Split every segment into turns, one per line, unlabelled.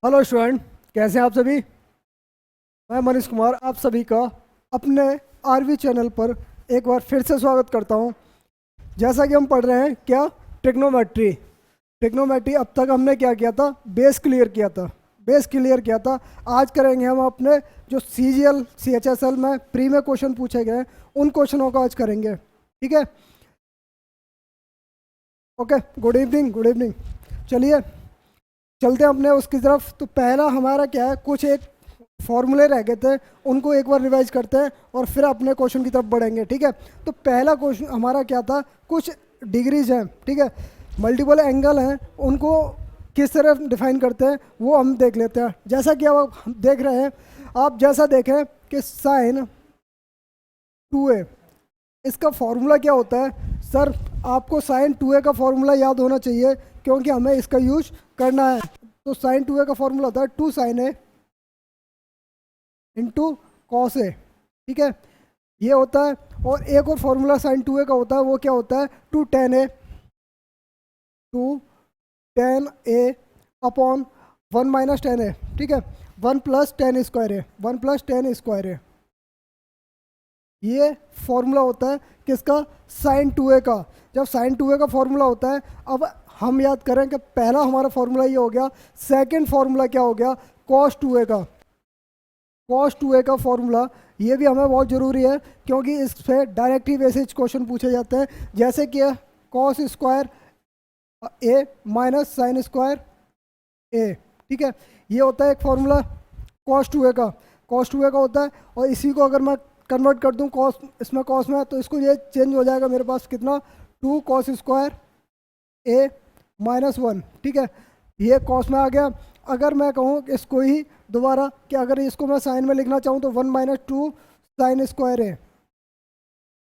Hello student, कैसे हैं आप सभी। मैं मनीष कुमार आप सभी का अपने आरवी चैनल पर एक बार फिर से स्वागत करता हूं। जैसा कि हम पढ़ रहे हैं क्या, ट्रिग्नोमेट्री। ट्रिग्नोमेट्री अब तक हमने क्या किया था, बेस क्लियर किया था। आज करेंगे हम अपने जो सीजीएल सीएचएसएल में प्री में क्वेश्चन पूछे गए उन क्वेश्चनों का आज करेंगे, ठीक है। Okay, good evening good evening. चलिए चलते हैं अपने उसकी तरफ। तो पहला हमारा क्या है, कुछ एक फॉर्मूले रह गए थे, उनको एक बार रिवाइज करते हैं और फिर अपने क्वेश्चन की तरफ बढ़ेंगे, ठीक है। तो पहला क्वेश्चन हमारा क्या था, कुछ डिग्रीज हैं, ठीक है, मल्टीपल एंगल हैं, उनको किस तरह डिफाइन करते हैं वो हम देख लेते हैं। जैसा कि अब हम देख रहे हैं, आप जैसा देखें कि साइन 2a, इसका फॉर्मूला क्या होता है सर। आपको साइन 2a का फॉर्मूला याद होना चाहिए क्योंकि हमें इसका यूज करना है। तो साइन 2a का फॉर्मूला होता है 2 sin a into cos A, ठीक है, ये होता है। और एक और फॉर्मूला साइन 2a का होता है, वो क्या होता है 2 tan a upon 1 - tan a, ठीक है, 1 + tan² a, 1 + tan² a। ये फॉर्मूला होता है किसका, साइन 2a का। जब साइन 2a का फॉर्मूला होता है, अब हम याद करें कि पहला हमारा फॉर्मूला ये हो गया, सेकंड फॉर्मूला क्या हो गया, cos 2a का। cos 2a का फॉर्मूला ये भी हमें बहुत ज़रूरी है क्योंकि इससे डायरेक्ट ही बेसिस क्वेश्चन पूछे जाते हैं, जैसे कि cos square a minus sine square a, ठीक है। ये होता है एक फॉर्मूला cos 2a का। cos 2a का होता है, और इसी को अगर मैं कन्वर्ट कर दूं cos, इसमें cos में, तो इसको ये चेंज हो जाएगा मेरे पास कितना, 2 cos स्क्वायर a -1, ठीक है, ये cos में आ गया। अगर मैं कहूँ इसको ही दोबारा कि अगर इसको मैं साइन में लिखना चाहूँ तो 1 - 2 साइन स्क्वायर a,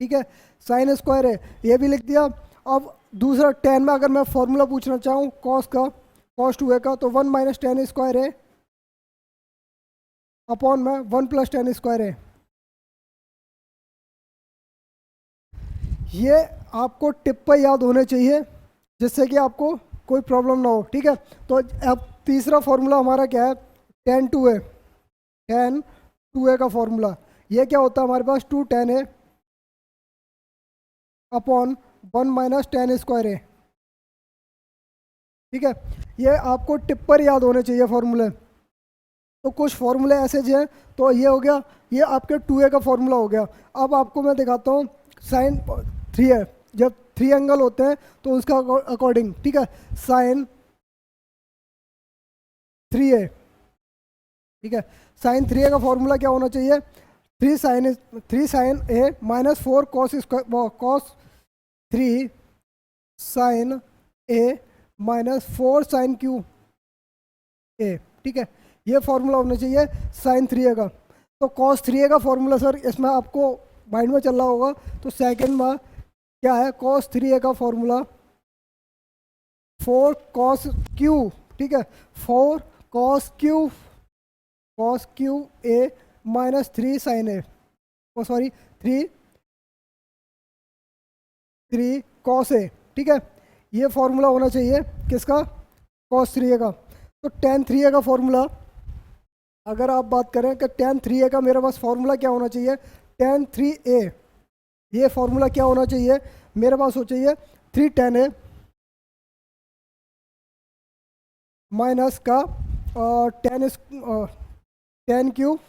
ठीक है, साइन स्क्वायर a, ये भी लिख दिया। अब दूसरा टेन में अगर मैं फॉर्मूला पूछना चाहूँ cos का, cos 2a का, तो 1 - tan² a अपॉन में 1 + tan² a। ये आपको टिप पर याद होने चाहिए जिससे कि आपको कोई प्रॉब्लम ना हो, ठीक है। तो अब तीसरा फॉर्मूला हमारा क्या है, tan 2a, tan 2a का फॉर्मूला ये क्या होता है हमारे पास, 2 tan a अपॉन 1 - tan²a, ठीक है। ये आपको टिप पर याद होने चाहिए फॉर्मूले। तो कुछ फॉर्मूले ऐसे जो हैं, तो ये हो गया, ये आपके 2a का फॉर्मूला हो गया। अब आपको मैं दिखाता हूँ साइन 3 है, जब 3 एंगल होते हैं तो उसका अकॉर्डिंग, ठीक है, साइन 3a, ठीक है, साइन 3a का फॉर्मूला क्या होना चाहिए, 3 sin a minus 4 cos 3 sin a minus 4 sin Q a, ठीक है, ये फॉर्मूला होना चाहिए साइन 3a का। तो cos 3a का फॉर्मूला सर इसमें आपको माइंड में चल रहा होगा, तो सेकंड में क्या है, cos 3a का फॉर्मूला 4 cos क्यू, ठीक है, 4 cos Q a minus 3 sin a, oh sorry 3 cos a, ठीक है, ये फॉर्मूला होना चाहिए किसका, cos 3a का। तो tan 3a का फॉर्मूला अगर आप बात करें कि tan 3a का मेरे पास फॉर्मूला क्या होना चाहिए, tan 3a, ये फॉर्मूला क्या होना चाहिए मेरे पास, हो चाहिए 3 tan a माइनस का टेन क्यूब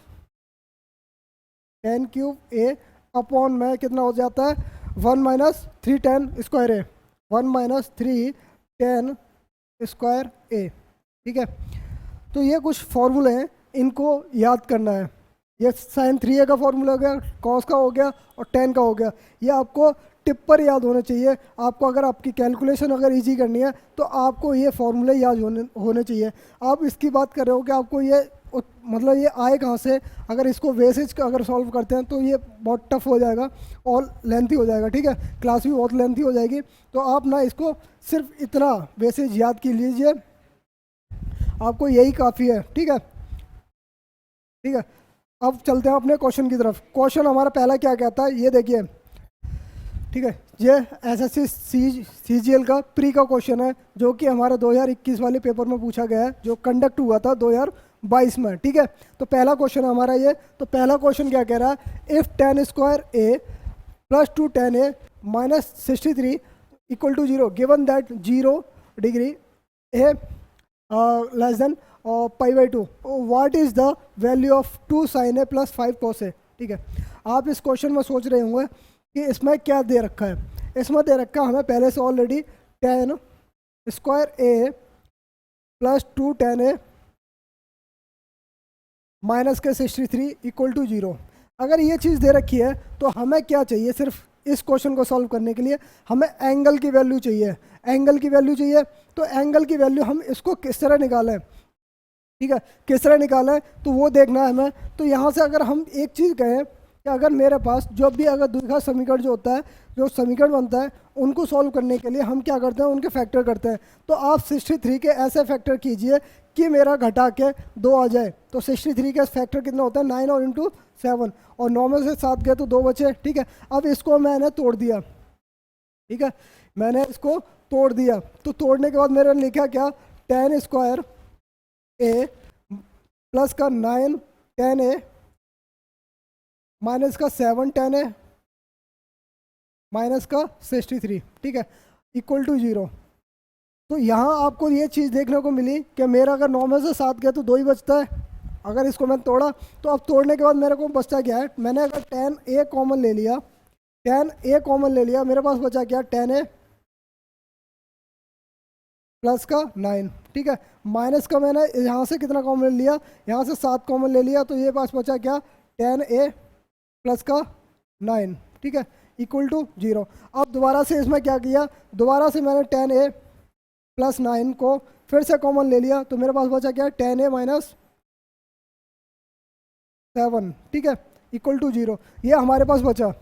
ए अपॉन में कितना हो जाता है, 1 - 3 tan² a, 1 - 3 tan² a, ठीक है। तो ये कुछ फॉर्मूले हैं, इनको याद करना है। ये साइन 3a का फॉर्मूला हो गया, कॉस का हो गया और टेन का हो गया। ये आपको टिप पर याद होने चाहिए। आपको अगर आपकी कैलकुलेशन अगर इजी करनी है तो आपको ये फॉर्मूले याद होने चाहिए। आप इसकी बात कर रहे हो कि आपको ये मतलब ये आए कहाँ से, अगर इसको बेसिस अगर सॉल्व करते हैं तो ये बहुत टफ हो जाएगा और लेंथी हो जाएगा, ठीक है, क्लास भी बहुत लेंथी हो जाएगी। तो आप ना इसको सिर्फ इतना बेसिस याद कर लीजिए, आपको यही काफ़ी है, ठीक है, ठीक है। अब चलते हैं अपने क्वेश्चन की तरफ। क्वेश्चन हमारा पहला क्या कहता है ये देखिए, ठीक है, ये एसएससी सीजीएल का प्री का क्वेश्चन है जो कि हमारा 2021 वाले पेपर में पूछा गया है, जो कंडक्ट हुआ था 2022 में। ठीक है, तो पहला क्वेश्चन हमारा ये, तो पहला क्वेश्चन क्या कह रहा है, if tan square A plus 2 tan A minus 63 equal to 0 given that 0 degree A less than π/2 what is the value of 2 sin A plus 5 cos A. ठीक है, आप इस क्वेश्चन में सोच रहे होंगे कि इसमें क्या दे रखा है। इसमें दे रखा है हमें पहले से already tan square A plus 2 tan A minus के 63 इक्वल टू 0। अगर ये चीज़ दे रखी है तो हमें क्या चाहिए, सिर्फ इस क्वेश्चन को सॉल्व करने के लिए हमें एंगल की वैल्यू चाहिए। एंगल की वैल्यू चाहिए, तो एंगल की वैल्यू हम इसको किस तरह निकालें, ठीक है, किस तरह निकालें तो वो देखना है हमें। तो यहाँ से अगर हम एक चीज़ कहें कि अगर मेरे पास जो भी अगर द्विघात समीकरण जो होता है, जो समीकरण बनता है, उनको सॉल्व करने के लिए हम क्या करते हैं, उनके फैक्टर करते हैं। तो आप 63 के ऐसे फैक्टर कीजिए कि मेरा घटा के 2 आ जाए। तो 63 का फैक्टर कितना होता है, 9 और इंटू 7, और 9 में से 7 गए तो 2 बचे। ठीक है, अब इसको मैंने तोड़ दिया। ठीक है, मैंने इसको तोड़ दिया, तो तोड़ने के बाद मेरे लिखा क्या, tan स्क्वायर ए प्लस का 9 tan ए माइनस का 7 tan ए माइनस का 63। ठीक है, इक्वल टू 0। तो यहाँ आपको ये चीज़ देखने को मिली कि मेरा अगर 9 में से 7 गया तो 2 ही बचता है। अगर इसको मैं तोड़ा तो अब तोड़ने के बाद मेरे को बचता क्या है, मैंने अगर tan ए कॉमन ले लिया, tan ए कॉमन ले लिया, मेरे पास बचा क्या, tan ए प्लस का 9। ठीक है, माइनस का मैंने यहाँ से कितना कॉमन ले लिया, यहाँ से 7 कॉमन ले लिया, तो ये पास बचा क्या, tan ए प्लस का 9। ठीक है, इक्वल टू 0। अब दोबारा से इसमें क्या किया, दोबारा से मैंने tan ए प्लस 9 को फिर से कॉमन ले लिया, तो मेरे पास बचा क्या, tan ए माइनस 7। ठीक है, इक्वल टू 0। ये हमारे पास बचा।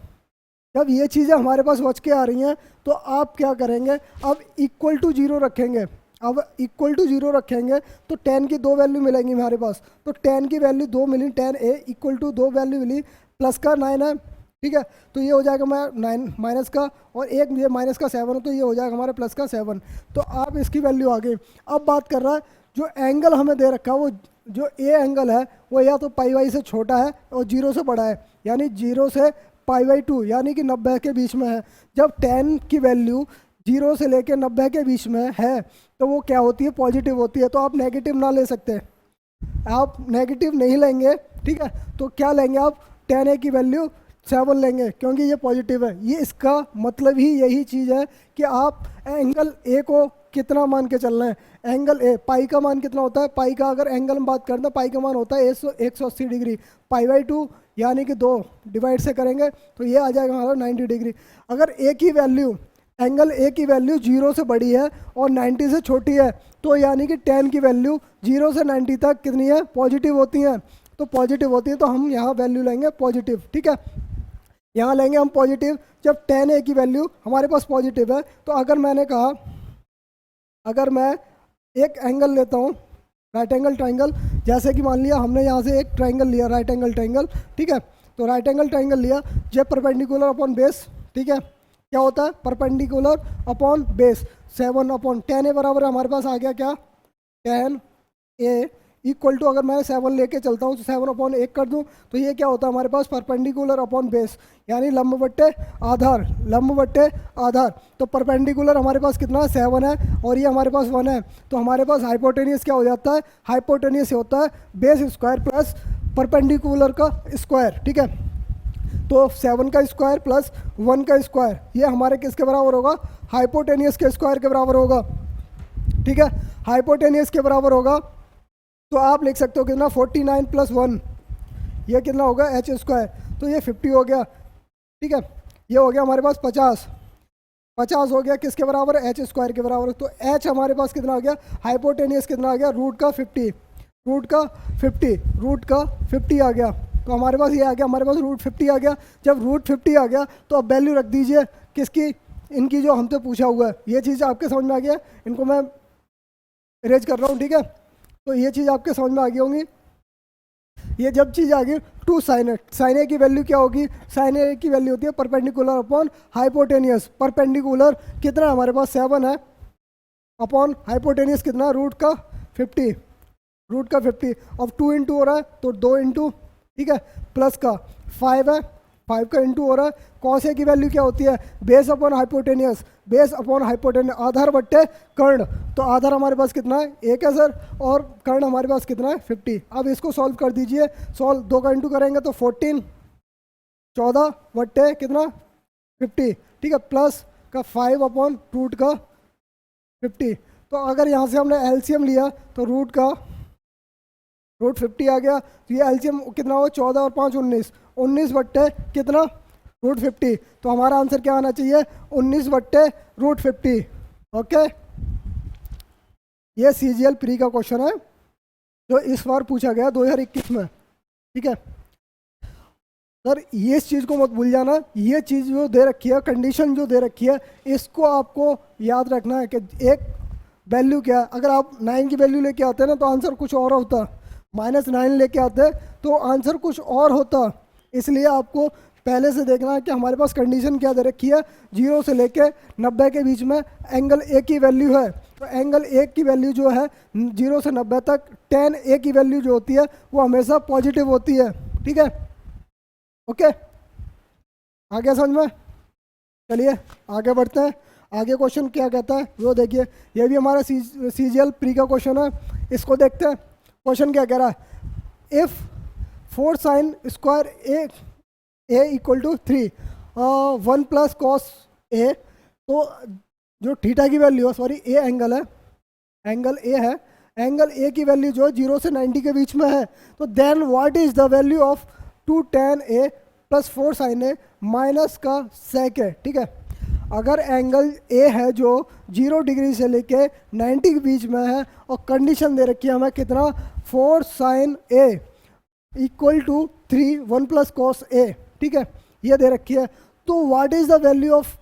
जब ये चीज़ें हमारे पास बच के आ रही हैं तो आप क्या करेंगे, अब इक्वल टू 0 रखेंगे। अब इक्वल टू 0 रखेंगे तो tan की 2 वैल्यू मिलेंगी हमारे पास। तो tan की वैल्यू 2 मिली, tan A equal to 2 value मिली, प्लस का 9 है। ठीक है, तो ये हो जाएगा मैं 9 माइनस का, और एक ये माइनस का 7 है, तो ये हो जाएगा हमारे प्लस का 7। तो आप इसकी वैल्यू आ गई। अब बात कर रहा है जो एंगल हमें दे रखा है, वो जो ए एंगल है वो या तो π/2 से छोटा है और 0 से बड़ा है, यानी 0 से π/2 यानी कि 90 के बीच में है। जब tan की वैल्यू 0 से लेकर 90 के बीच में है तो वो क्या होती है, पॉजिटिव होती है। तो आप नेगेटिव ना ले सकते, आप नेगेटिव नहीं लेंगे। ठीक है, तो क्या लेंगे आप, tan ए की वैल्यू 7 लेंगे, क्योंकि ये पॉजिटिव है। ये इसका मतलब ही यही चीज़ है कि आप एंगल ए को कितना मान के चल रहे हैं। एंगल ए, पाई का मान कितना होता है, पाई का अगर एंगल में बात करते हैं, पाई का मान होता है 180 डिग्री। π/2 यानी कि 2 डिवाइड से करेंगे तो ये आ जाएगा हमारा 90 डिग्री। अगर ए की वैल्यू, एंगल ए की वैल्यू 0 से बड़ी है और 90 से छोटी है, तो यानी कि tan की वैल्यू 0 से 90 तक कितनी है, पॉजिटिव होती हैं। तो पॉजिटिव होती है, तो हम यहाँ वैल्यू लेंगे पॉजिटिव। ठीक है, यहाँ लेंगे हम पॉजिटिव। जब tan ए की वैल्यू हमारे पास पॉजिटिव है, तो अगर मैंने कहा, अगर मैं एक एंगल लेता हूँ, राइट एंगल ट्राइंगल, जैसे कि मान लिया हमने यहाँ से एक ट्राइंगल लिया, राइट एंगल ट्राइंगल। ठीक है, तो राइट एंगल ट्राइंगल लिया, जब परपेंडिकुलर अपॉन बेस। ठीक है, क्या होता है, perpendicular upon base 7 upon tan ए बराबर हमारे पास आ गया क्या, tan ए इक्वल टू, अगर मैं 7 लेके चलता हूँ तो 7 अपॉन 1 कर दूँ, तो ये क्या होता है हमारे पास, परपेंडिकुलर अपॉन बेस, यानी लंब बट्टे आधार, लंब बट्टे आधार। तो परपेंडिकुलर हमारे पास कितना है, 7 है, और ये हमारे पास 1 है। तो हमारे पास हाइपोटेनियस क्या हो जाता है, हाइपोटेनियस होता है बेस स्क्वायर प्लस परपेंडिकुलर का स्क्वायर। ठीक है, तो 7 का स्क्वायर प्लस 1 का स्क्वायर, ये हमारे किसके बराबर होगा, हाइपोटेनियस के स्क्वायर के बराबर होगा। ठीक है, हाइपोटेनियस के बराबर होगा। तो आप लिख सकते हो कितना, 49 प्लस 1, ये कितना होगा, h स्क्वायर, तो ये 50 हो गया। ठीक है, ये हो गया हमारे पास 50 हो गया, किसके बराबर है, h स्क्वायर के बराबर। तो h हमारे पास कितना आ गया, हाइपोटेनियस कितना आ गया, रूट का 50 आ गया। तो हमारे पास ये आ गया, हमारे पास रूट 50 आ गया। जब रूट 50 आ गया तो अब वैल्यू रख दीजिए किसकी, इनकी जो हमसे पूछा हुआ है। ये चीज़ आपके समझ में आ गया, इनको मैं इरेज कर रहा हूँ। ठीक है, तो ये चीज़ आपके समझ में आ गई होंगी। ये जब चीज़ आ गई टू साइन ए, साइन ए की वैल्यू क्या होगी, साइन ए की वैल्यू होती है परपेंडिकुलर अपॉन हाइपोटेनियस। परपेंडिकुलर कितना हमारे पास 7 है, अपॉन हाइपोटेनियस कितना रूट का 50, रूट का 50। अब 2 इंटू हो रहा है तो 2 इंटू, ठीक है, प्लस का 5 है, 5 का इंटू हो रहा है। कॉस ए की वैल्यू क्या होती है, base upon hypotenuse, base upon hypotenuse, आधार बट्टे कर्ण। तो आधार हमारे पास कितना है 1 है सर, और कर्ण हमारे पास कितना है 50। अब इसको सॉल्व कर दीजिए, सॉल्व 2 का इंटू करेंगे तो 14, 14 बट्टे कितना 50, ठीक है, प्लस का 5 अपॉन रूट का 50। तो अगर यहाँ से हमने एलसीएम लिया तो रूट 50 आ गया। तो ये एलसीएम कितना हो, 14 और 5 19, 19 बट्टे कितना रूट 50। तो हमारा आंसर क्या आना चाहिए, 19 बट्टे रूट 50। ओके, ये सीजीएल प्री का क्वेश्चन है जो इस बार पूछा गया 2021 में, ठीक है सर। ये इस चीज़ को मत भूल जाना, ये चीज़ जो दे रखी है, कंडीशन जो दे रखी है, इसको आपको याद रखना है कि एक वैल्यू क्या है। अगर आप 9 की वैल्यू लेके आते हैं ना तो आंसर कुछ और होता, -9 लेके आते तो आंसर कुछ और होता। इसलिए आपको पहले से देखना है कि हमारे पास कंडीशन क्या दे रखी है, 0 से लेके 90 के बीच में एंगल ए की वैल्यू है। तो एंगल ए की वैल्यू जो है 0 से 90 तक, tan ए की वैल्यू जो होती है वो हमेशा पॉजिटिव होती है, ठीक है। ओके, आगे समझ में, चलिए आगे बढ़ते हैं। आगे क्वेश्चन क्या कहता है वो देखिए, ये भी हमारा सीजीएल प्री का क्वेश्चन है, इसको देखते हैं। क्वेश्चन क्या कह रहा है, if 4 sine square A equal to 3, 1 plus cos A, तो जो थीटा की वैल्यू है, सॉरी ए एंगल है, एंगल ए है, एंगल ए की वैल्यू जो 0 से 90 के बीच में है, तो then what is the value of 2 tan A plus 4 sine A minus का सेक है, ठीक है। अगर एंगल ए है जो 0 डिग्री से लेके 90 के बीच में है और कंडीशन दे रखी है हमें कितना, 4 sine A equal to 3 1 plus cos A, ठीक है, ये दे रखी है। तो what is the value of,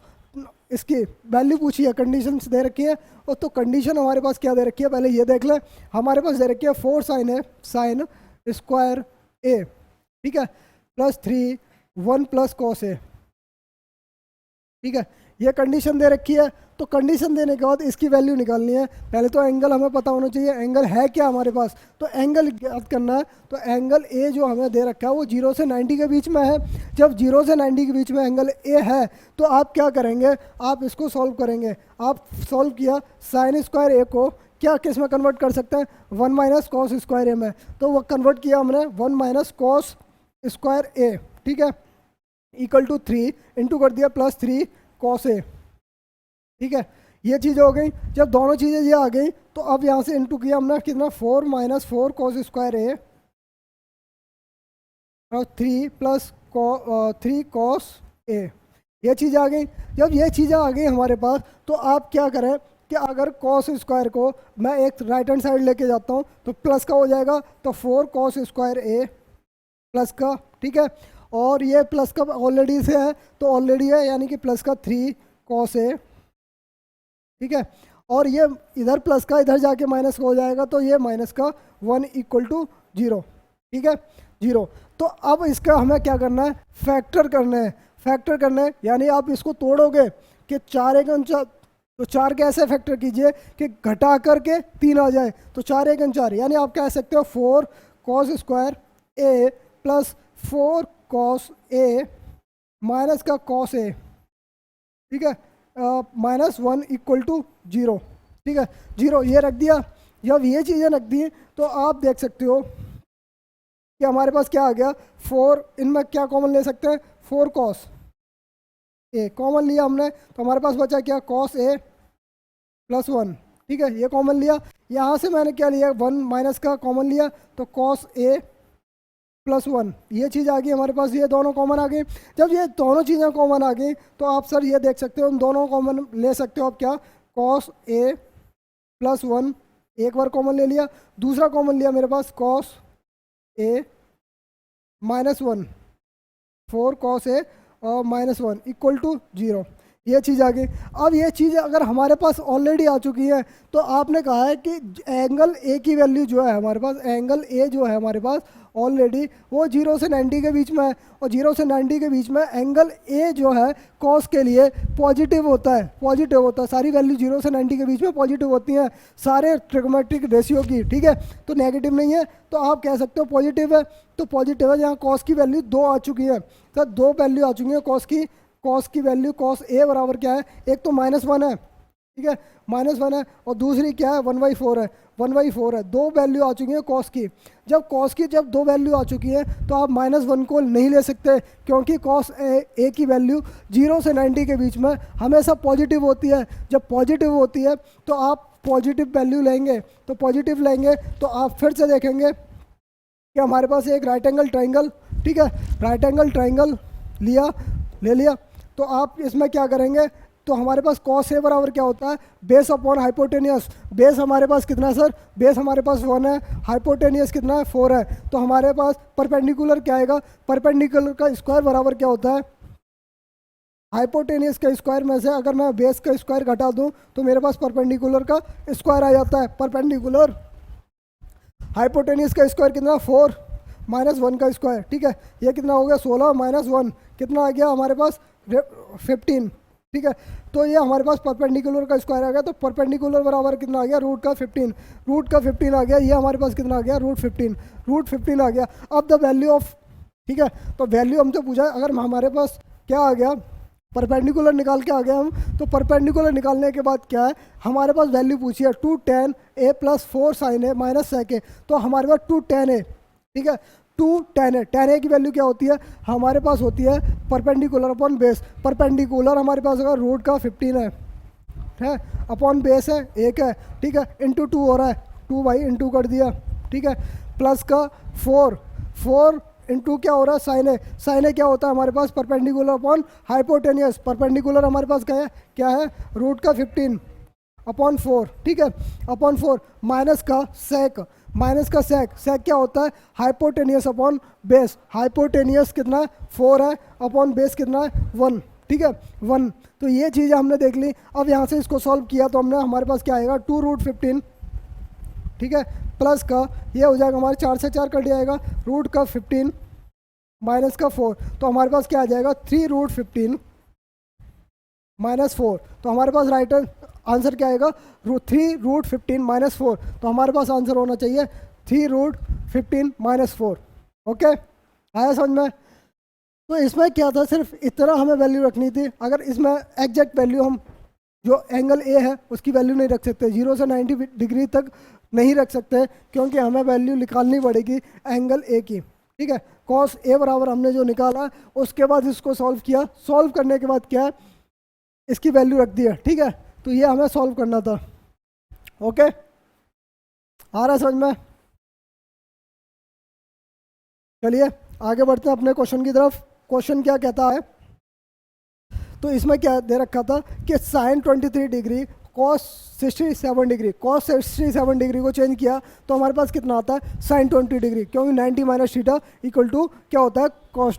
इसकी वैल्यू पूछी है, कंडीशन दे रखी है। और तो कंडीशन हमारे पास क्या दे रखी है पहले ये देख लें। हमारे पास दे रखी है 4 साइन ए साइन स्क्वायर ए, ठीक है, प्लस 3 1 प्लस कॉस ए, ठीक है, ये कंडीशन दे रखी है। तो कंडीशन देने के बाद इसकी वैल्यू निकालनी है। पहले तो एंगल हमें पता होना चाहिए, एंगल है क्या हमारे पास, तो एंगल याद करना है। तो एंगल ए जो हमें दे रखा है वो 0 से 90 के बीच में है। जब 0 से 90 के बीच में एंगल ए है तो आप क्या करेंगे, आप इसको सॉल्व करेंगे। आप सॉल्व किया, साइन स्क्वायर ए को क्या किस में कन्वर्ट कर सकते हैं, 1 माइनस कॉस स्क्वायर ए में। तो वो कन्वर्ट किया हमने 1 माइनस कॉस स्क्वायर ए, ठीक है, इक्वल टू 3 इंटू कर दिया प्लस 3 कॉस ए, ठीक है। ये चीज़ हो गई। जब दोनों चीज़ें ये आ गई तो अब यहाँ से इंटू किया हमने कितना, 4 माइनस 4 कॉस स्क्वायर ए और 3 प्लस 3 कॉस ए, ये चीज़ आ गई। जब ये चीज़ें आ गई हमारे पास तो आप क्या करें कि अगर कॉस स्क्वायर को मैं एक राइट हैंड साइड लेके जाता हूँ तो प्लस का हो जाएगा, तो 4 कॉस स्क्वायर ए प्लस का, ठीक है, और ये प्लस का ऑलरेडी से है तो ऑलरेडी है, यानी कि प्लस का 3 कॉस ए, ठीक है, और ये इधर प्लस का इधर जाके माइनस का हो जाएगा, तो ये माइनस का 1 इक्वल टू 0, ठीक है, 0। तो अब इसका हमें क्या करना है, फैक्टर करना है, फैक्टर करना है, यानी आप इसको तोड़ोगे कि 4 1 4, तो 4 कैसे फैक्टर कीजिए कि घटा करके 3 आ जाए, तो 4 1 4, यानी आप कह सकते हो 4 cos square A plus 4 cos A minus का कॉस ए, ठीक है, -1 इक्वल टू 0, ठीक है, 0 ये रख दिया। जब ये चीज़ें रख दी तो आप देख सकते हो कि हमारे पास क्या आ गया, 4, इनमें क्या कॉमन ले सकते हैं, 4 कॉस ए कॉमन लिया हमने, तो हमारे पास बचा क्या, कॉस ए प्लस 1, ठीक है, ये कॉमन लिया। यहाँ से मैंने क्या लिया, 1 माइनस का कॉमन लिया, तो कॉस ए प्लस 1, ये चीज़ आ गई हमारे पास, ये दोनों कॉमन आ गई। जब ये दोनों चीज़ें कॉमन आ गई तो आप सर ये देख सकते हो, उन दोनों कॉमन ले सकते हो आप क्या, कॉस ए प्लस 1 एक बार कॉमन ले लिया, दूसरा कॉमन लिया मेरे पास cos A minus 1, 4 cos A और -1 इक्वल टू 0। ये चीज़ आ गई। अब ये चीज़ अगर हमारे पास ऑलरेडी आ चुकी है तो आपने कहा है कि एंगल ए की वैल्यू जो है हमारे पास, एंगल ए जो है हमारे पास ऑलरेडी वो 0 से 90 के बीच में है, और 0 से 90 के बीच में एंगल ए जो है कॉस के लिए पॉजिटिव होता है, पॉजिटिव होता है। सारी वैल्यू 0 से 90 के बीच में पॉजिटिव होती हैं सारे ट्रिग्नोमेट्रिक रेशियो की, ठीक है। तो नेगेटिव नहीं है तो आप कह सकते हो पॉजिटिव है, तो पॉजिटिव है। यहाँ कॉस की वैल्यू 2 आ चुकी है, तो 2 वैल्यू आ चुकी है कॉस की वैल्यू, कॉस ए बराबर क्या है, एक तो -1 है, ठीक है, -1 है, और दूसरी क्या है 1/4 है, 1/4 है। 2 वैल्यू आ चुकी है कॉस की। जब 2 वैल्यू आ चुकी है तो आप -1 को नहीं ले सकते, क्योंकि कॉस ए की वैल्यू 0 से 90 के बीच में हमेशा पॉजिटिव होती है। जब पॉजिटिव होती है तो आप पॉजिटिव वैल्यू लेंगे, तो पॉजिटिव लेंगे तो आप फिर से देखेंगे कि हमारे पास एक राइट एंगल ट्राइंगल, ठीक है, राइट एंगल ट्राइंगल ले लिया, तो आप इसमें क्या करेंगे, तो हमारे पास कॉस ए बराबर क्या होता है, बेस अपॉन हाइपोटेनियस। बेस हमारे पास कितना है सर, बेस हमारे पास 1 है, हाइपोटेनियस कितना है 4 है, तो हमारे पास परपेंडिकुलर क्या आएगा, परपेंडिकुलर का स्क्वायर बराबर क्या होता है, हाइपोटेनियस का स्क्वायर में से अगर मैं बेस का स्क्वायर घटा दूं तो मेरे पास परपेंडिकुलर का स्क्वायर आ जाता है। परपेंडिकुलर हाइपोटेनियस का स्क्वायर कितना, 4 -1 का स्क्वायर, ठीक है, ये कितना हो गया 16 -1 कितना आ गया हमारे पास 15, ठीक है। तो ये हमारे पास परपेंडिकुलर का स्क्वायर आ गया, तो परपेंडिकुलर बराबर कितना आ गया √15, √15 आ गया, ये हमारे पास कितना आ गया √15 आ गया। अब द वैल्यू ऑफ, ठीक है, तो वैल्यू हमसे पूछा है, अगर हमारे पास क्या आ गया, परपेंडिकुलर निकाल के आ गए हम, तो परपेंडिकुलर निकालने के बाद क्या है, हमारे पास वैल्यू पूछी है 2tan a + 4 sin a - sec a, तो हमारे पास 2tan a, ठीक है, 2tan a, tan a की वैल्यू क्या होती है, हमारे पास होती है परपेंडिकुलर अपॉन बेस। परपेंडिकुलर हमारे पास अगर √15 है, अपॉन बेस है 1 है, ठीक है, इंटू 2 हो रहा है, 2 बाई इंटू कर दिया, ठीक है, प्लस का 4 इंटू क्या हो रहा है साइन ए क्या होता है हमारे पास परपेंडिकुलर अपॉन हाइपोटेनियस। परपेंडिकुलर हमारे पास क्या है √15 अपॉन 4, ठीक है, अपॉन 4 माइनस का सेक क्या होता है हाइपोटेनियस अपॉन बेस। हाइपोटेनियस कितना 4 है, अपॉन बेस कितना है 1, ठीक है 1। तो ये चीज़ हमने देख ली। अब यहाँ से इसको सॉल्व किया तो हमने हमारे पास क्या आएगा 2√15, ठीक है, प्लस का ये हो जाएगा हमारे 4 से 4 कट जाएगा, √15 माइनस का 4, तो हमारे पास क्या आ जाएगा 3√15 -4, तो हमारे पास राइट आंसर क्या आएगा 3√15 -4, तो हमारे पास आंसर होना चाहिए 3√15 -4। ओके, आया समझ में। तो इसमें क्या था, सिर्फ इतना हमें वैल्यू रखनी थी। अगर इसमें एग्जैक्ट वैल्यू हम जो एंगल ए है उसकी वैल्यू नहीं रख सकते, 0 से 90 डिग्री तक नहीं रख सकते, क्योंकि हमें वैल्यू निकालनी पड़ेगी एंगल ए की, ठीक है। कॉस ए बराबर हमने जो निकाला उसके बाद इसको सॉल्व किया, सॉल्व करने के बाद क्या इसकी वैल्यू रख दी है, ठीक है। तो ये हमें सॉल्व करना था। ओके, आ रहा है समझ में। चलिए आगे बढ़ते हैं अपने क्वेश्चन की तरफ। क्वेश्चन क्या कहता है, तो इसमें क्या दे रखा था कि sine 23 degree cos 67 degree, cos 67 degree को चेंज किया तो हमारे पास कितना आता है साइन 20 डिग्री, क्योंकि 90 माइनस थीटा इक्वल टू क्या होता है cos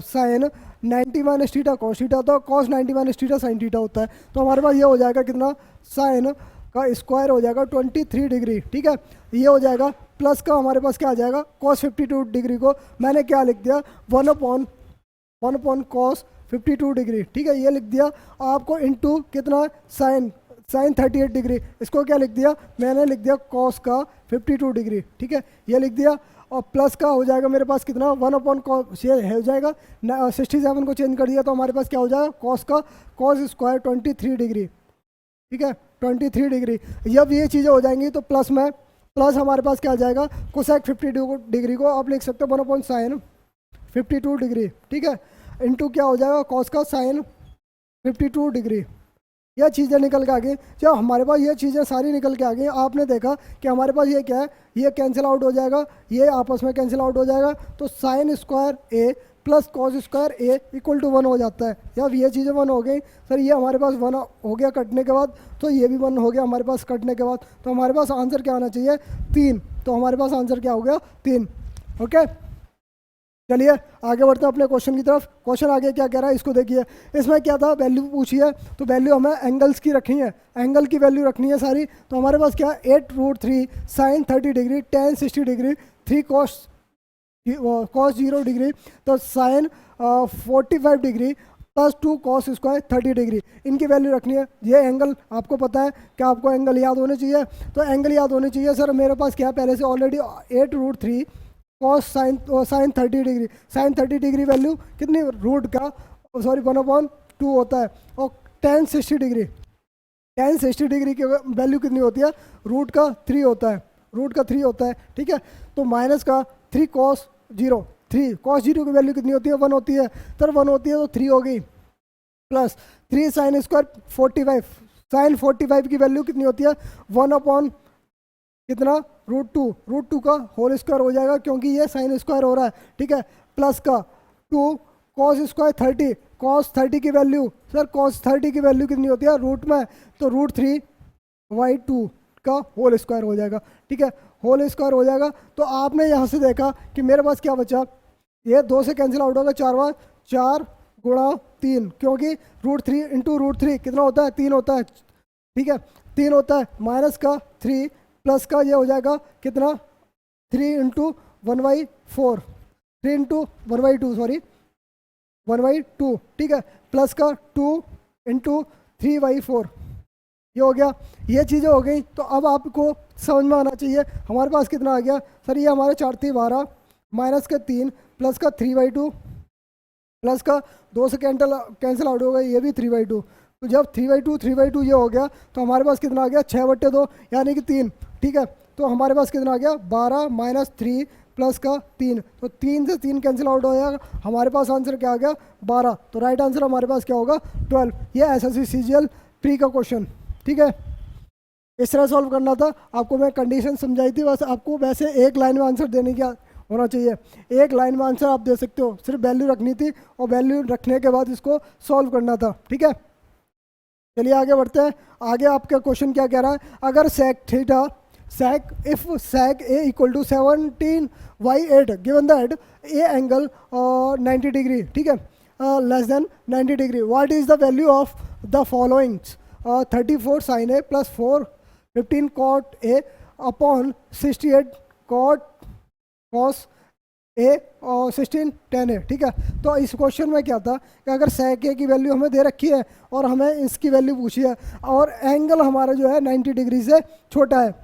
sine 90 minus theta cos theta, तो cos 90 minus theta sine theta होता है। तो हमारे पास ये हो जाएगा कितना, साइन का स्क्वायर हो जाएगा 23 डिग्री, ठीक है, ये हो जाएगा प्लस का हमारे पास क्या आ जाएगा कॉस 52 डिग्री को मैंने क्या लिख दिया 1 अपॉन कॉस 52 डिग्री, ठीक है, ये लिख दिया आपको इंटू कितना साइन 38 डिग्री, इसको क्या लिख दिया मैंने लिख दिया कॉस का 52 डिग्री, ठीक है, ये लिख दिया। और प्लस का हो जाएगा मेरे पास कितना 1 अपॉन कॉस, ये हो जाएगा 67 को चेंज कर दिया तो हमारे पास क्या हो जाएगा कॉस का कॉस स्क्वायर 23 डिग्री, ठीक है 23 डिग्री। जब ये चीज़ें हो जाएंगी तो प्लस में प्लस हमारे पास क्या आ जाएगा कोसेक 52 डिग्री को आप लिख सकते हो 1 अपॉन साइन 52 डिग्री, ठीक है, इंटू क्या हो जाएगा कॉस का साइन 52 डिग्री। यह चीज़ें निकल के आ गई। जब हमारे पास ये चीज़ें सारी निकल के आ गई, आपने देखा कि हमारे पास ये क्या है, ये कैंसिल आउट हो जाएगा, ये आपस में कैंसिल आउट हो जाएगा, तो sine square A plus cos square A equal to 1 हो जाता है। जब ये चीज़ें 1 हो गई सर, ये हमारे पास 1 हो गया कटने के बाद, तो ये भी 1 हो गया हमारे पास कटने के बाद, तो हमारे पास आंसर क्या आना चाहिए 3, तो हमारे पास आंसर क्या हो गया 3। ओके। चलिए आगे बढ़ते हैं अपने क्वेश्चन की तरफ। क्वेश्चन आगे क्या कह रहा है इसको देखिए। इसमें क्या था, वैल्यू पूछी है, तो वैल्यू हमें एंगल्स की रखनी है, एंगल की वैल्यू रखनी है सारी। तो हमारे पास क्या है, 8√3 sine 30 degree, tan 60 degree, 3 cos 0 degree, तो sine 45 degree plus 2 cos square 30 degree, इनकी वैल्यू रखनी है। ये एंगल आपको पता है कि आपको एंगल याद होने चाहिए, तो एंगल याद होने चाहिए। सर मेरे पास क्या है, पहले से already 8√3 cos sine 30 degree, sine 30 degree value कितनी, रूट का सॉरी 1/2 होता है, और टेन 60 डिग्री, टेन 60 डिग्री की वैल्यू कितनी होती है, रूट का 3 होता है, रूट का 3 होता है, ठीक है। तो माइनस का 3 कॉस 0, 3 कॉस 0 की वैल्यू कितनी होती है, 1 होती है, सर 1 होती है तो 3 हो गई, प्लस 3 साइन स्क्वायर 45, साइन 45 की वैल्यू कितनी होती है, 1 कितना, √2 का होल स्क्वायर हो जाएगा, क्योंकि ये साइन स्क्वायर हो रहा है, ठीक है, प्लस का 2 कॉस स्क्वायर 30, कॉस 30 की वैल्यू, सर कॉस 30 की वैल्यू कितनी होती है रूट में, तो √3/2 का होल स्क्वायर हो जाएगा, ठीक है, होल स्क्वायर हो जाएगा। तो आपने यहाँ से देखा कि मेरे पास क्या बचा, ये 2 से कैंसिल आउट होगा, 4 बार 4 गुणा 3, क्योंकि √3 इंटू √3 कितना होता है, 3 होता है, ठीक है, 3 होता है, माइनस का 3 प्लस का ये हो जाएगा कितना, 3 इंटू 1/4, 3 इंटू 1/2 सॉरी 1/2, ठीक है, प्लस का 2 इंटू 3/4, ये हो गया, ये चीज़ें हो गई। तो अब आपको समझ में आना चाहिए हमारे पास कितना आ गया, सर ये हमारे 4 थी 12, माइनस का 3 प्लस का 3/2, प्लस का 2 से कैंसिल आउट हो गया, ये भी 3/2। तो जब 3/2 ये हो गया, तो हमारे पास कितना आ गया, 6/2 यानी कि 3, ठीक है। तो हमारे पास कितना आ गया, 12 माइनस 3 प्लस का 3, तो 3 से 3 कैंसिल आउट हो जाएगा, हमारे पास आंसर क्या आ गया, 12। तो राइट आंसर हमारे पास क्या होगा, 12। ये एसएससी सीजीएल प्री का क्वेश्चन, ठीक है, इस तरह सॉल्व करना था। आपको मैं कंडीशन समझाई थी, बस आपको वैसे एक लाइन में आंसर देने की होना चाहिए, एक लाइन में आंसर आप दे सकते हो, सिर्फ वैल्यू रखनी थी और वैल्यू रखने के बाद इसको सॉल्व करना था, ठीक है। चलिए आगे बढ़ते हैं। आगे आपका क्वेश्चन क्या कह रहा है, अगर sec theta if sec A equal to 17/8 given that A angle 90 degree, ठीक है, less than 90 degree, what is the value of the followings, 34 sine A plus 15 cot A upon 68 cot cos A और 16 tan ए, ठीक है। तो इस question में क्या था कि अगर सेक ए की वैल्यू हमें दे रखी है और हमें इसकी वैल्यू पूछी है और एंगल हमारा जो है 90 डिग्री से छोटा है,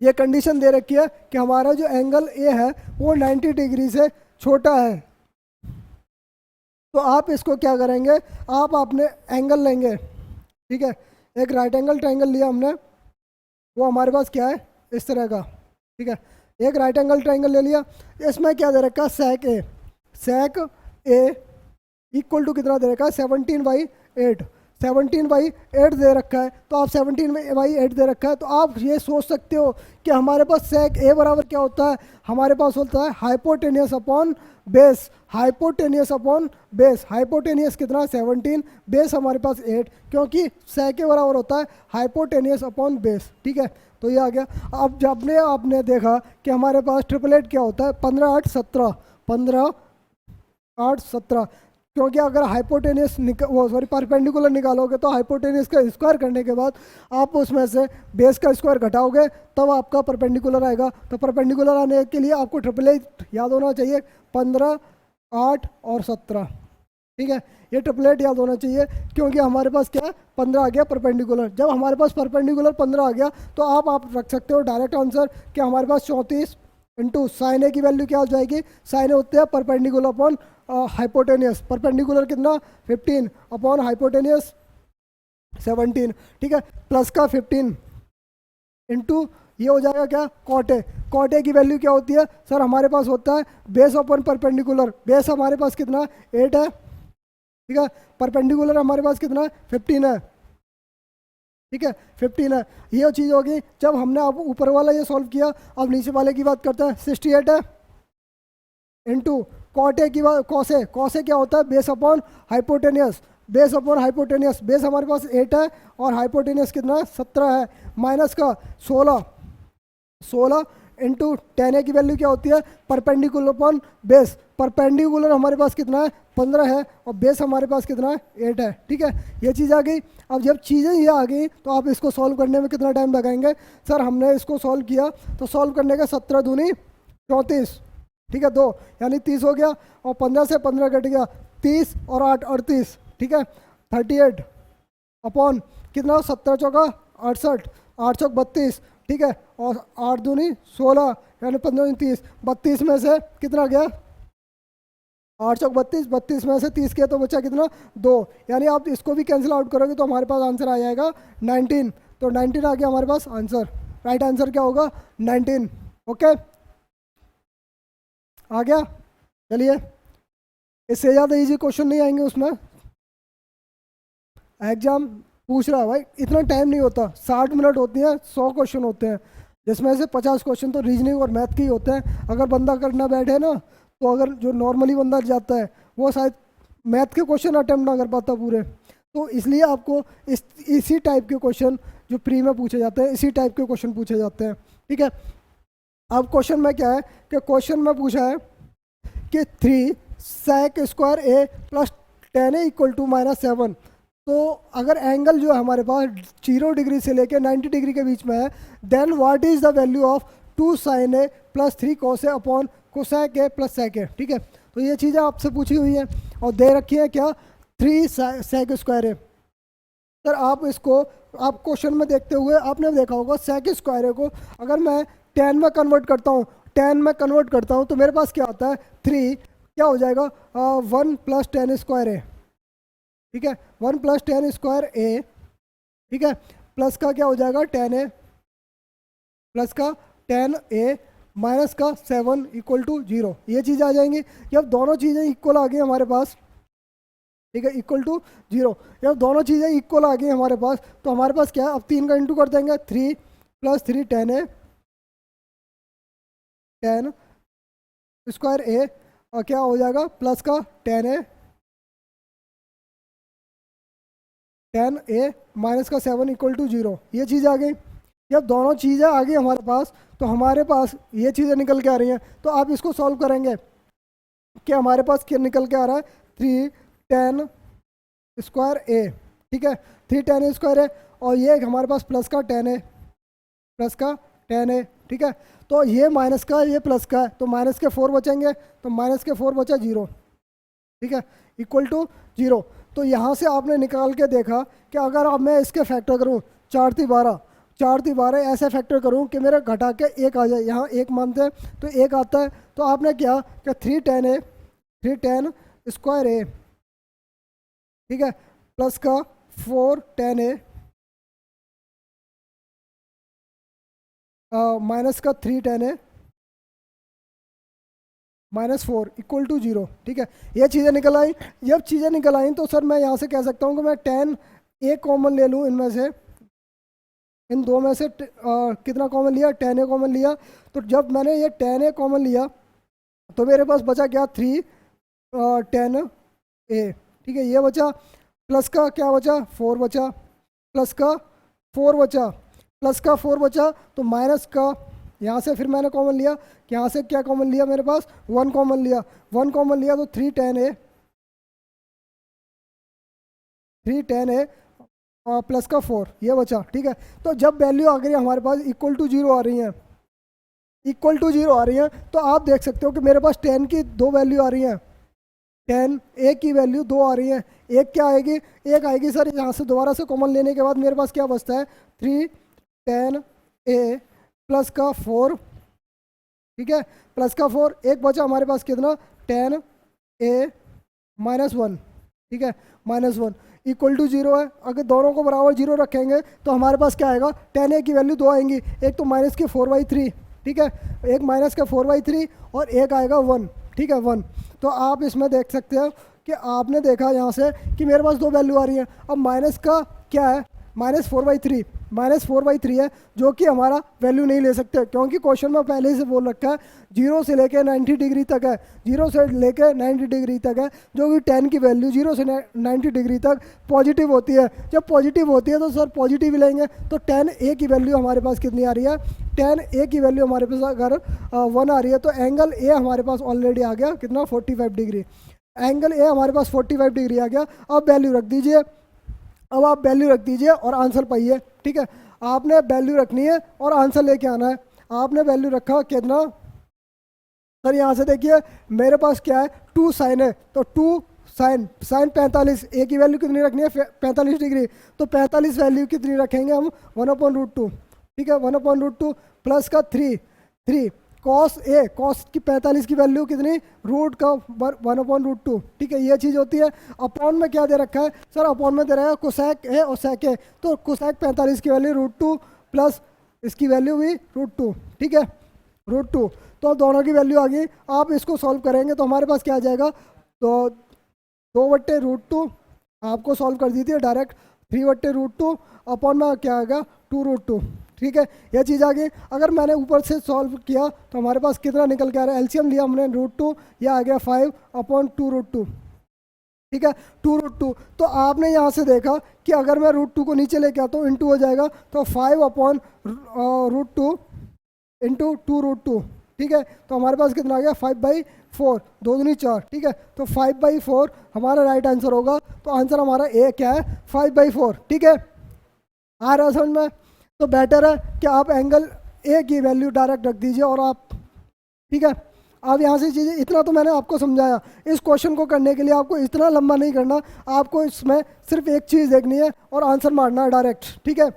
ये कंडीशन दे रखी है कि हमारा जो एंगल ए है वो 90 डिग्री से छोटा है, तो आप इसको क्या करेंगे, आप अपने एंगल लेंगे, ठीक है, एक राइट एंगल ट्रायंगल लिया हमने, वो हमारे पास क्या है इस तरह का, ठीक है, एक राइट एंगल ट्रायंगल ले लिया, इसमें क्या दे रखा, सेक ए इक्वल टू कितना दे रखा है, 17/8, 17/8 दे रखा है, तो आप 17/8 दे रखा है, तो आप ये सोच सकते हो कि हमारे पास सेक ए बराबर क्या होता है, हमारे पास होता है hypotenuse upon base, hypotenuse upon base, hypotenuse कितना 17, बेस हमारे पास 8, क्योंकि सेक ए बराबर होता है हाइपोटेनियस अपॉन बेस, ठीक है। तो ये आ गया। अब जब आपने देखा कि हमारे पास 888 क्या होता है, 15 8 17, 15 8 17, क्योंकि अगर हाइपोटेनियस परपेंडिकुलर निकालोगे तो हाइपोटेनियस का स्क्वायर करने के बाद आप उसमें से बेस का स्क्वायर घटाओगे तब आपका परपेंडिकुलर आएगा। तो परपेंडिकुलर आने के लिए आपको 888 याद होना चाहिए, 15 8 और 17, ठीक है, ये 888 याद होना चाहिए, क्योंकि हमारे पास क्या है 15 आ गया परपेंडिकुलर। जब हमारे पास परपेंडिकुलर 15 आ गया तो आप रख सकते हो डायरेक्ट आंसर कि हमारे पास 34 इंटू साइन ए की वैल्यू क्या हो जाएगी, साइन ए होते हैं परपेंडिकुलर अपॉन हाइपोटेनियस, परपेंडिकुलर कितना 15 अपॉन हाइपोटेनियस 17, ठीक है, प्लस का 15 इंटू ये हो जाएगा क्या, कॉट ए की वैल्यू क्या होती है, सर हमारे पास होता है बेस अपॉन परपेंडिकुलर, बेस हमारे पास कितना 8 है, ठीक है, परपेंडिकुलर हमारे पास कितना 15 है, ठीक है, 15 है। ये चीज़ होगी। जब हमने अब ऊपर वाला ये सॉल्व किया, अब नीचे वाले की बात करते हैं, 68 है इंटू कॉट ए की बात, कॉस ए क्या होता है base upon hypotenuse, base upon hypotenuse, base हमारे पास 8 है और हाइपोटेनियस कितना 17 है, माइनस का 16 इंटू टेन ए की वैल्यू क्या होती है, परपेंडिकुलर अपॉन बेस। परपेंडिकुलर हमारे पास कितना है, 15 है, और बेस हमारे पास कितना है, 8 है। ठीक है, ये चीज़ आ गई। अब जब चीज़ें ये आ गई तो आप इसको सॉल्व करने में कितना टाइम लगाएंगे। सर हमने इसको सॉल्व किया तो सॉल्व करने का 17 दूनी 34, ठीक है, 2 यानी 30 हो गया, और 15 से 15 कट गया, 30 और 8 38, ठीक है, 38 अपॉन कितना, 17 चौका 68, 8 चौक 32, ठीक है, और 8 दूनी 16 यानी 15 30, 32 में से कितना गया, 8 चौक 32, 32 में से 30 किया तो बचा कितना, 2, यानी आप इसको भी कैंसिल आउट करोगे तो हमारे पास आंसर आ जाएगा 19। तो 19 आ गया हमारे पास आंसर। राइट आंसर क्या होगा, 19। ओके, आ गया। चलिए, इससे ज़्यादा इजी क्वेश्चन नहीं आएंगे उसमें। एग्जाम पूछ रहा है भाई, इतना टाइम नहीं होता, 60 मिनट होती हैं, 100 क्वेश्चन होते हैं, जिसमें से 50 क्वेश्चन तो रीजनिंग और मैथ के ही होते हैं। अगर बंदा करना बैठे ना, तो अगर जो नॉर्मली बंदा जाता है वो शायद मैथ के क्वेश्चन अटेम्प्ट ना कर पाता पूरे। तो इसलिए आपको इसी टाइप के क्वेश्चन जो प्री में पूछे जाते हैं, इसी टाइप के क्वेश्चन पूछे जाते हैं। ठीक है, अब क्वेश्चन में क्या है कि क्वेश्चन में पूछा है कि 3 sec square A plus 10 equal to -7। तो अगर एंगल जो है हमारे पास 0 डिग्री से लेकर 90 डिग्री के बीच में है, then what is the value of 2 sin A plus 3 cos A upon cosec A plus sec A. ठीक है, तो ये चीज़ें आपसे पूछी हुई है और दे रखी है क्या, 3 sec स्क्वायर ए। सर आप इसको, आप क्वेश्चन में देखते हुए आपने देखा होगा सेक स्क्वायर ए को अगर मैं 10 में कन्वर्ट करता हूँ, 10 में कन्वर्ट करता हूँ तो मेरे पास क्या आता है, 3 क्या हो जाएगा, 1 + 10 स्क्वायर ए। ठीक है, 1 + 10 स्क्वायर ए, ठीक है, प्लस का क्या हो जाएगा 10 ए, प्लस का 10 ए माइनस का 7 इक्वल टू 0। ये चीज़ आ जाएंगी। जब दोनों चीज़ें इक्वल आ गई हमारे पास, ठीक है, इक्वल टू 0, जब दोनों चीज़ें इक्वल आ गई हमारे पास तो हमारे पास क्या है, अब 3 का इंटू कर देंगे, 3 + 3 10 ए, 10 स्क्वायर ए, और क्या हो जाएगा प्लस का 10 ए, 10 ए माइनस का 7 इक्वल टू 0। ये चीज़ आ गई। जब दोनों चीज़ें आ गई हमारे पास तो हमारे पास ये चीज़ें निकल के आ रही हैं। तो आप इसको सॉल्व करेंगे कि हमारे पास क्या निकल के आ रहा है, 3 10 स्क्वायर ए, ठीक है, 3 10 ए स्क्वायर है, और ये हमारे पास प्लस का 10 ए, प्लस का 10 ए, ठीक है, तो ये माइनस का, ये प्लस का है, तो माइनस के 4 बचेंगे, तो माइनस के 4 बचा 0, ठीक है, इक्वल टू 0। तो यहाँ से आपने निकाल के देखा कि अगर अब मैं इसके फैक्टर करूँ 4 × 12, 4 × 12 ऐसे फैक्टर करूँ कि मेरा घटा के 1 आ जाए, यहाँ 1 मानते हैं तो 1 आता है। तो आपने क्या कि 3 10 ए, 3 10 स्क्वायर ए, ठीक है, प्लस का 4 10 ए, माइनस का 3 10 ए -4 इक्वल टू 0। ठीक है, ये चीज़ें निकल आई। जब चीज़ें निकल आई तो सर मैं यहाँ से कह सकता हूँ कि मैं 10 ए कॉमन ले लूँ इनमें से, इन दो में से कितना कॉमन लिया, 10 ए कॉमन लिया। तो जब मैंने ये 10 ए कॉमन लिया तो मेरे पास बचा क्या, 3 10 ए, ठीक है, ये बचा, प्लस का क्या बचा 4 बचा, प्लस का 4 बचा, प्लस का 4 बचा, तो माइनस का यहाँ से फिर मैंने कॉमन लिया, यहाँ से क्या कॉमन लिया, मेरे पास 1 कॉमन लिया, 1 कॉमन लिया तो 3 10 ए, 3 10 ए प्लस का 4 ये बचा। ठीक है, तो जब वैल्यू आ गई हमारे पास इक्वल टू 0 आ रही हैं, इक्वल टू 0 आ रही हैं, तो आप देख सकते हो कि मेरे पास 10 की 2 वैल्यू आ रही हैं, 10 ए की वैल्यू 2 आ रही है, एक क्या आएगी, एक आएगी सर यहाँ से दोबारा से कॉमन लेने के बाद मेरे पास क्या बचता है, 3 10 ए प्लस का 4, ठीक है, प्लस का 4, एक बचा हमारे पास कितना 10 ए -1, ठीक है, -1 इक्वल टू 0 है। अगर दोनों को बराबर 0 रखेंगे तो हमारे पास क्या आएगा, 10 ए की वैल्यू 2 आएंगी, एक तो माइनस के 4/3, ठीक है, एक माइनस का 4/3 और एक आएगा 1, ठीक है 1। तो आप इसमें देख सकते हो कि आपने देखा यहाँ से कि मेरे पास 2 वैल्यू आ रही है। अब माइनस का क्या है, -4/3, -4/3 है, जो कि हमारा वैल्यू नहीं ले सकते क्योंकि क्वेश्चन में पहले से बोल रखा है 0 से लेके 90 डिग्री तक है, 0 से लेके 90 डिग्री तक है, जो कि tan की वैल्यू 0 से 90 डिग्री तक पॉजिटिव होती है। जब पॉजिटिव होती है तो सर पॉजिटिव ही लेंगे, तो tan A की वैल्यू हमारे पास कितनी आ रही है, tan A की वैल्यू हमारे पास अगर 1 आ रही है तो एंगल A हमारे पास ऑलरेडी आ गया कितना 45 डिग्री, एंगल A हमारे पास 45 डिग्री आ गया। अब वैल्यू रख दीजिए, अब आप वैल्यू रख दीजिए और आंसर पाइए। ठीक है, आपने वैल्यू रखनी है और आंसर लेके आना है। आपने वैल्यू रखा कितना, सर यहाँ से देखिए मेरे पास क्या है 2 साइन है, तो 2 साइन 45, ए की वैल्यू कितनी रखनी है 45 डिग्री, तो 45 वैल्यू कितनी रखेंगे हम 1/√2। ठीक है, 1/√2 प्लस का 3 कॉस ए, कॉस की 45 की वैल्यू कितनी रूट का 1/√2। ठीक है, ये चीज़ होती है। अपॉन में क्या दे रखा है सर, अपॉन में दे रहा है कोसेक है और सेक है, तो कोसेक 45 की वैल्यू √2 प्लस इसकी वैल्यू भी √2। ठीक है, √2, तो दोनों की वैल्यू आ गई। आप इसको सॉल्व करेंगे तो हमारे पास क्या आ जाएगा, तो 2/√2 आपको सॉल्व कर दी थी डायरेक्ट, 3/√2 अपॉन में क्या आएगा 2√2। ठीक है, यह चीज़ आ गई। अगर मैंने ऊपर से सॉल्व किया तो हमारे पास कितना निकल के आ रहा है, एलसीएम लिया हमने √2, यह आ गया 5/2√2। ठीक है, 2√2, तो आपने यहाँ से देखा कि अगर मैं √2 को नीचे लेके आता हूँ इंटू हो जाएगा, तो 5/√2 इंटू 2√2। ठीक है, तो हमारे पास कितना आ गया 5/4, 2 दूनी 4। ठीक है, तो 5/4 हमारा राइट आंसर होगा, तो आंसर हमारा ए क्या है 5/4। ठीक है, आ रहा है समझ में, तो बेटर है कि आप एंगल ए की वैल्यू डायरेक्ट रख दीजिए और आप, ठीक है। अब यहाँ से चीज़ें इतना तो मैंने आपको समझाया, इस क्वेश्चन को करने के लिए आपको इतना लंबा नहीं करना, आपको इसमें सिर्फ एक चीज़ देखनी है और आंसर मारना है डायरेक्ट। ठीक है,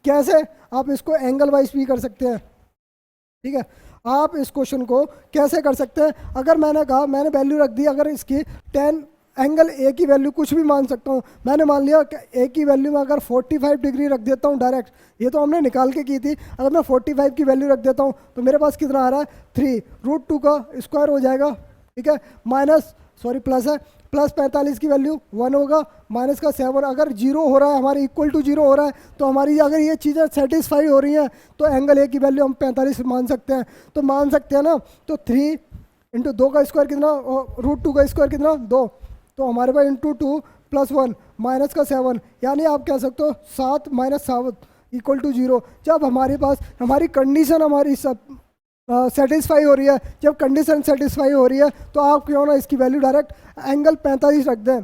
कैसे आप इसको एंगल वाइज भी कर सकते हैं। ठीक है, आप इस क्वेश्चन को कैसे कर सकते हैं, अगर मैंने कहा मैंने वैल्यू रख दी, अगर इसकी 10 एंगल ए की वैल्यू कुछ भी मान सकता हूँ, मैंने मान लिया कि ए की वैल्यू में अगर 45 डिग्री रख देता हूँ डायरेक्ट, ये तो हमने निकाल के की थी, अगर मैं 45 की वैल्यू रख देता हूँ तो मेरे पास कितना आ रहा है 3 √2 का स्क्वायर हो जाएगा। ठीक है, प्लस है, प्लस 45 की वैल्यू 1 होगा, माइनस का 7, अगर 0 हो रहा है हमारे इक्वल टू 0 हो रहा है, तो हमारी अगर ये चीज़ें सेटिस्फाई हो रही हैं तो एंगल ए की वैल्यू हम 45 मान सकते हैं, तो मान सकते हैं ना। तो 3 × 2 का स्क्वायर कितना, √2 का स्क्वायर कितना 2, तो हमारे पास इंटू 2 + 1 माइनस का 7, यानी आप कह सकते हो 7 - 7 इक्वल टू 0। जब हमारे पास हमारी कंडीशन हमारी सब सेटिस्फाई हो रही है, जब कंडीशन सेटिस्फाई हो रही है तो आप क्यों ना इसकी वैल्यू डायरेक्ट एंगल 45 रख दें,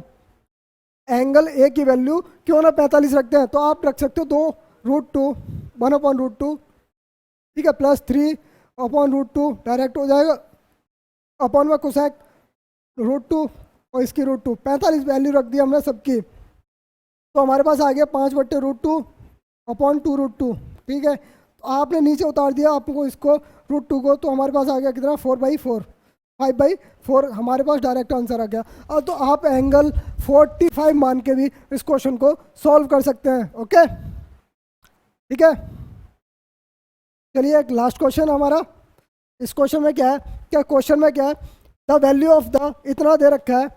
एंगल ए की वैल्यू क्यों ना 45 रखते हैं, तो आप रख सकते हो 2√2 1/√2। ठीक है, प्लस 3/√2 डायरेक्ट हो जाएगा, अपॉन में कोसेक √2 और इसकी √2, 45 वैल्यू रख दी हमने सबकी, तो हमारे पास आ गया 5/√2 अपॉन 2√2। ठीक है, तो आपने नीचे उतार दिया आपको इसको √2 को, तो हमारे पास आ गया कितना 4/4, 5/4 हमारे पास डायरेक्ट आंसर आ गया। अब तो आप एंगल 45 मान के भी इस क्वेश्चन को सॉल्व कर सकते हैं। ओके, ठीक है, चलिए एक लास्ट क्वेश्चन हमारा। इस क्वेश्चन में क्या है, क्वेश्चन में क्या है, द वैल्यू ऑफ द इतना दे रखा है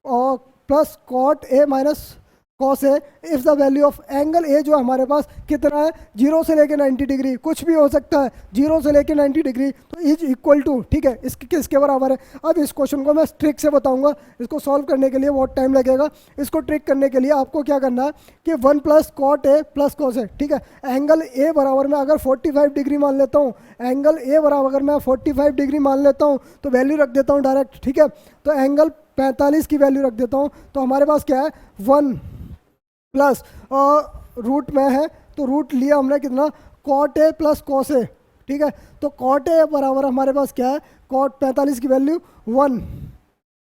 और plus cot A minus cos A if the value of angle A जो हमारे पास कितना है 0 से लेके 90 डिग्री, कुछ भी हो सकता है 0 से लेके 90 डिग्री, तो इज इक्वल टू, ठीक है, इसके किसके बराबर है। अब इस क्वेश्चन को मैं ट्रिक से बताऊंगा, इसको सॉल्व करने के लिए बहुत टाइम लगेगा। इसको ट्रिक करने के लिए आपको क्या करना है कि 1 + कॉट ए + कॉस ए। ठीक है, एंगल ए बराबर में अगर 45 डिग्री मान लेता हूँ, एंगल ए बराबर अगर मैं 45 डिग्री मान लेता हूँ तो वैल्यू रख देता हूँ डायरेक्ट। ठीक है, तो एंगल 45 की वैल्यू रख देता हूँ, तो हमारे पास क्या है 1 प्लस रूट में है तो रूट लिया हमने कितना कॉट ए + कॉस ए। ठीक है, तो कॉट ए बराबर हमारे पास क्या है, कॉट 45 की वैल्यू 1।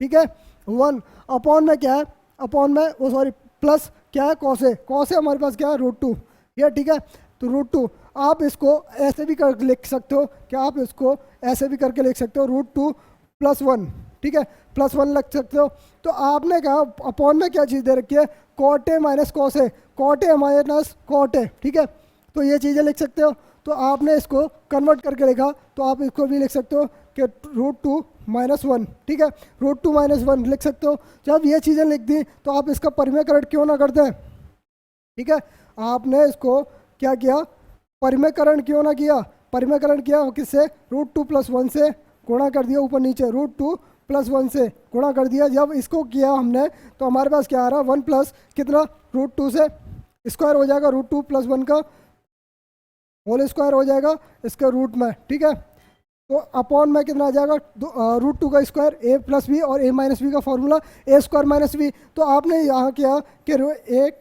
ठीक है, 1 अपॉन में क्या है, अपॉन में वो सॉरी प्लस क्या है कॉस ए, कॉस ए हमारे पास क्या है √2। ये ठीक है, तो √2 आप इसको ऐसे भी कर लिख सकते हो, क्या आप इसको ऐसे भी करके लिख सकते हो √2 + 1। ठीक है, +1 लग सकते हो। तो आपने कहा अपॉन में क्या चीज़ दे रखी है, cot A minus cos A, cot A minus cot A. ठीक है, तो ये चीज़ें लिख सकते हो। तो आपने इसको कन्वर्ट करके लिखा, तो आप इसको भी लिख सकते हो कि √2 - 1। ठीक है, √2 - 1 लिख सकते हो। जब ये चीज़ें लिख दी तो आप इसका परिमेयकरण क्यों ना कर दें। ठीक है, आपने इसको क्या किया, परिमेयकरण क्यों ना किया, परिमेयकरण किया किससे, √2 + 1 से गुणा कर दिया, ऊपर नीचे √2 + 1 से गुणा कर दिया। जब इसको किया हमने तो हमारे पास क्या आ रहा है, 1 प्लस कितना, √2 से स्क्वायर हो जाएगा, √2 + 1 का होल स्क्वायर हो जाएगा इसके रूट में, ठीक है। तो अपॉन में कितना आ जाएगा, √2 का स्क्वायर, a+b और a-b का फॉर्मूला a² - b। तो आपने यहाँ किया कि एक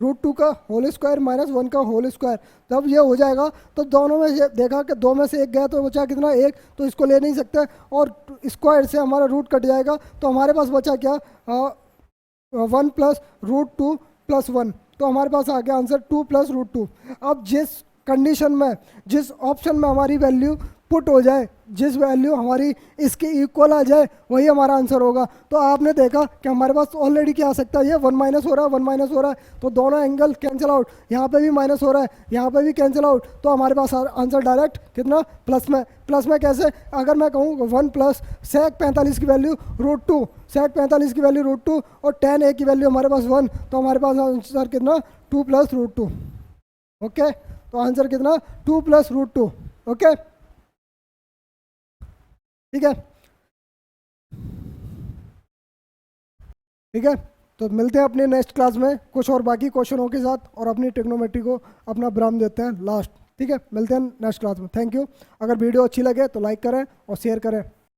√2 का होल स्क्वायर -1 का होल स्क्वायर, जब ये हो जाएगा तो दोनों में से देखा कि 2 में से 1 गया तो बचा कितना, 1, तो इसको ले नहीं सकते और स्क्वायर से हमारा रूट कट जाएगा, तो हमारे पास बचा क्या, 1 + √2 + 1, तो हमारे पास आ गया आंसर 2 + √2। अब जिस कंडीशन में, जिस ऑप्शन में हमारी वैल्यू पुट हो जाए, जिस वैल्यू हमारी इसके इक्वल आ जाए, वही हमारा आंसर होगा। तो आपने देखा कि हमारे पास ऑलरेडी क्या आ सकता है, ये 1 माइनस हो रहा है, 1 माइनस हो रहा है, तो दोनों एंगल कैंसिल आउट, यहाँ पे भी माइनस हो रहा है, यहाँ पे भी कैंसिल आउट, तो हमारे पास आंसर डायरेक्ट कितना, प्लस में। प्लस में कैसे, अगर मैं कहूँ 1 प्लस sec45 की वैल्यू √2, sec45 की वैल्यू √2 और tan a की वैल्यू हमारे पास 1, तो हमारे पास आंसर कितना, 2 + √2। ओके, तो आंसर कितना, 2 + √2। ओके, ठीक है, ठीक है। तो मिलते हैं अपने नेक्स्ट क्लास में कुछ और बाकी क्वेश्चनों के साथ, और अपनी ट्रिग्नोमेट्री को अपना ब्राम देते हैं लास्ट, ठीक है। मिलते हैं नेक्स्ट क्लास में, थैंक यू। अगर वीडियो अच्छी लगे तो लाइक करें और शेयर करें।